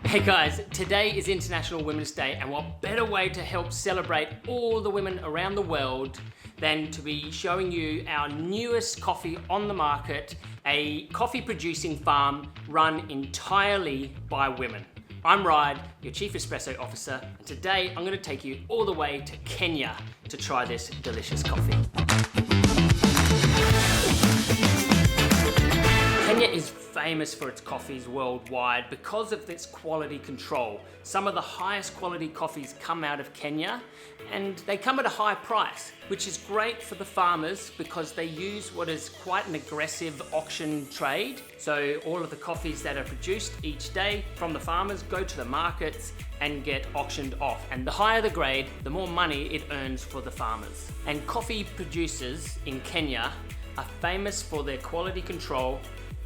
Hey guys, today is International Women's Day, and what better way to help celebrate all the women around the world than to be showing you our newest coffee on the market, a coffee producing farm run entirely by women. I'm Ryan, your Chief Espresso Officer, and today I'm going to take you all the way to Kenya to try this delicious coffee. Kenya is famous for its coffees worldwide because of its quality control. Some of the highest quality coffees come out of Kenya, and they come at a high price, which is great for the farmers because they use what is quite an aggressive auction trade. So all of the coffees that are produced each day from the farmers go to the markets and get auctioned off. And the higher the grade, the more money it earns for the farmers. And coffee producers in Kenya are famous for their quality control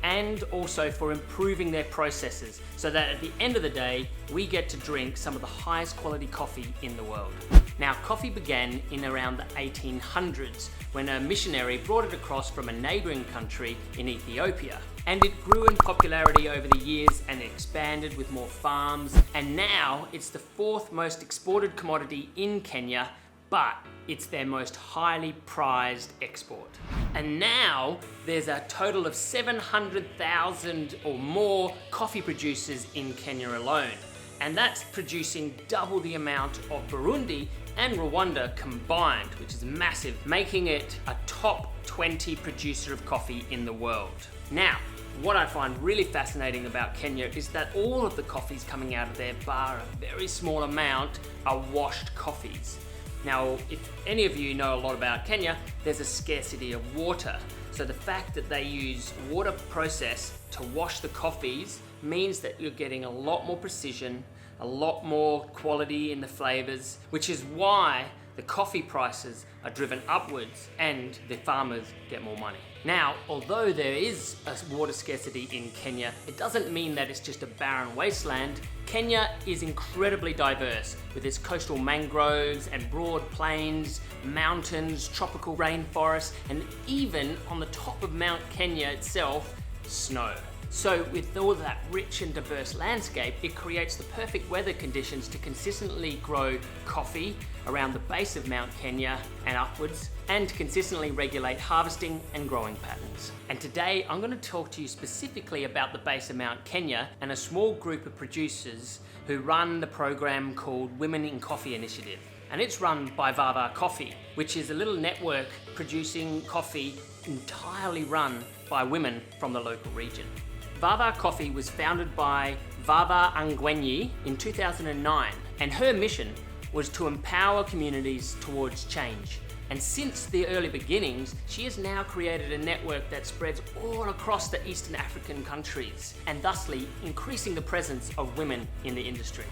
and also for improving their processes so that at the end of the day, we get to drink some of the highest quality coffee in the world. Now, coffee began in around the 1800s when a missionary brought it across from a neighboring country in Ethiopia. And it grew in popularity over the years and expanded with more farms. And now it's the fourth most exported commodity in Kenya, but it's their most highly prized export. And now there's a total of 700,000 or more coffee producers in Kenya alone. And that's producing double the amount of Burundi and Rwanda combined, which is massive, making it a top 20 producer of coffee in the world. Now, what I find really fascinating about Kenya is that all of the coffees coming out of there, bar a very small amount, are washed coffees. Now, if any of you know a lot about Kenya, there's a scarcity of water. So the fact that they use water process to wash the coffees means that you're getting a lot more precision, a lot more quality in the flavors, which is why the coffee prices are driven upwards and the farmers get more money. Now, although there is a water scarcity in Kenya, it doesn't mean that it's just a barren wasteland. Kenya is incredibly diverse with its coastal mangroves and broad plains, mountains, tropical rainforests, and even on the top of Mount Kenya itself, snow. So with all that rich and diverse landscape, it creates the perfect weather conditions to consistently grow coffee around the base of Mount Kenya and upwards, and to consistently regulate harvesting and growing patterns. And today I'm going to talk to you specifically about the base of Mount Kenya and a small group of producers who run the program called Women in Coffee Initiative. And it's run by Vava Coffee, which is a little network producing coffee entirely run by women from the local region. Vava Coffee was founded by Vava Angwenyi in 2009, and her mission was to empower communities towards change. And since the early beginnings, she has now created a network that spreads all across the Eastern African countries, and thusly increasing the presence of women in the industry.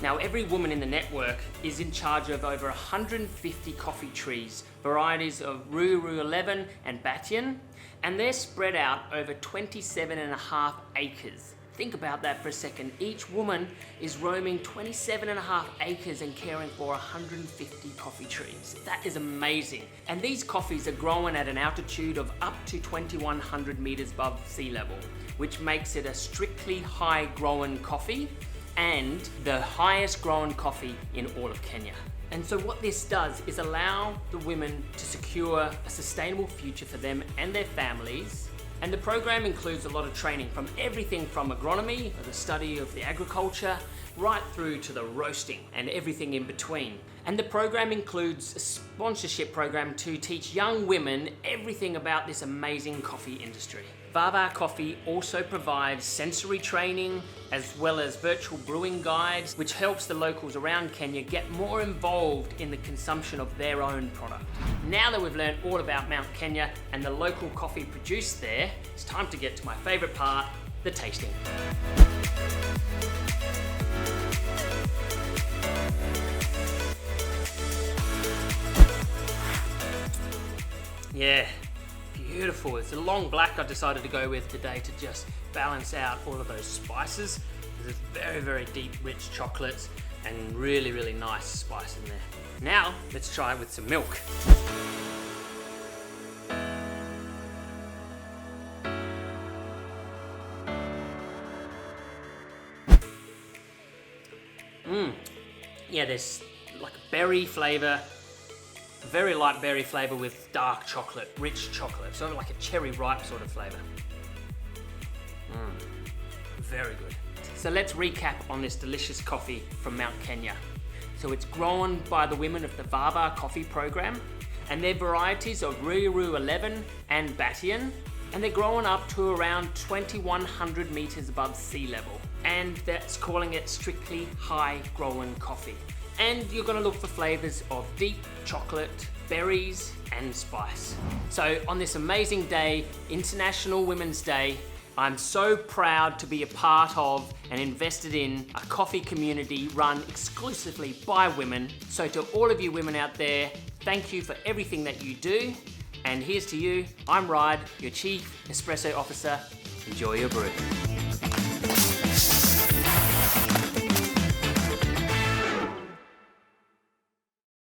Now, every woman in the network is in charge of over 150 coffee trees, varieties of Ruru 11 and Batian, and they're spread out over 27.5 acres. Think about that for a second. Each woman is roaming 27.5 acres and caring for 150 coffee trees. That is amazing. And these coffees are grown at an altitude of up to 2,100 meters above sea level, which makes it a strictly high grown coffee and the highest grown coffee in all of Kenya. And so what this does is allow the women to secure a sustainable future for them and their families. And the program includes a lot of training from everything from agronomy, or the study of the agriculture, right through to the roasting and everything in between. And the program includes a sponsorship program to teach young women everything about this amazing coffee industry. Vava Coffee also provides sensory training as well as virtual brewing guides, which helps the locals around Kenya get more involved in the consumption of their own product. Now that we've learned all about Mount Kenya and the local coffee produced there, it's time to get to my favorite part, the tasting. Yeah. Beautiful. It's a long black I decided to go with today to just balance out all of those spices. There's very, very deep, rich chocolates and really, really nice spice in there. Now, let's try it with some milk. Yeah, there's like a berry flavour, a very light berry flavour with dark chocolate, rich chocolate, sort of like a cherry ripe sort of flavour. Very good. So let's recap on this delicious coffee from Mount Kenya. So it's grown by the women of the Vava coffee program, and their varieties of Ruiru 11 and Batian, and they're growing up to around 2,100 meters above sea level. And that's calling it strictly high growing coffee. And you're gonna look for flavors of deep chocolate, berries, and spice. So on this amazing day, International Women's Day, I'm so proud to be a part of and invested in a coffee community run exclusively by women. So to all of you women out there, thank you for everything that you do. And here's to you, I'm Ride, your Chief Espresso Officer. Enjoy your brew.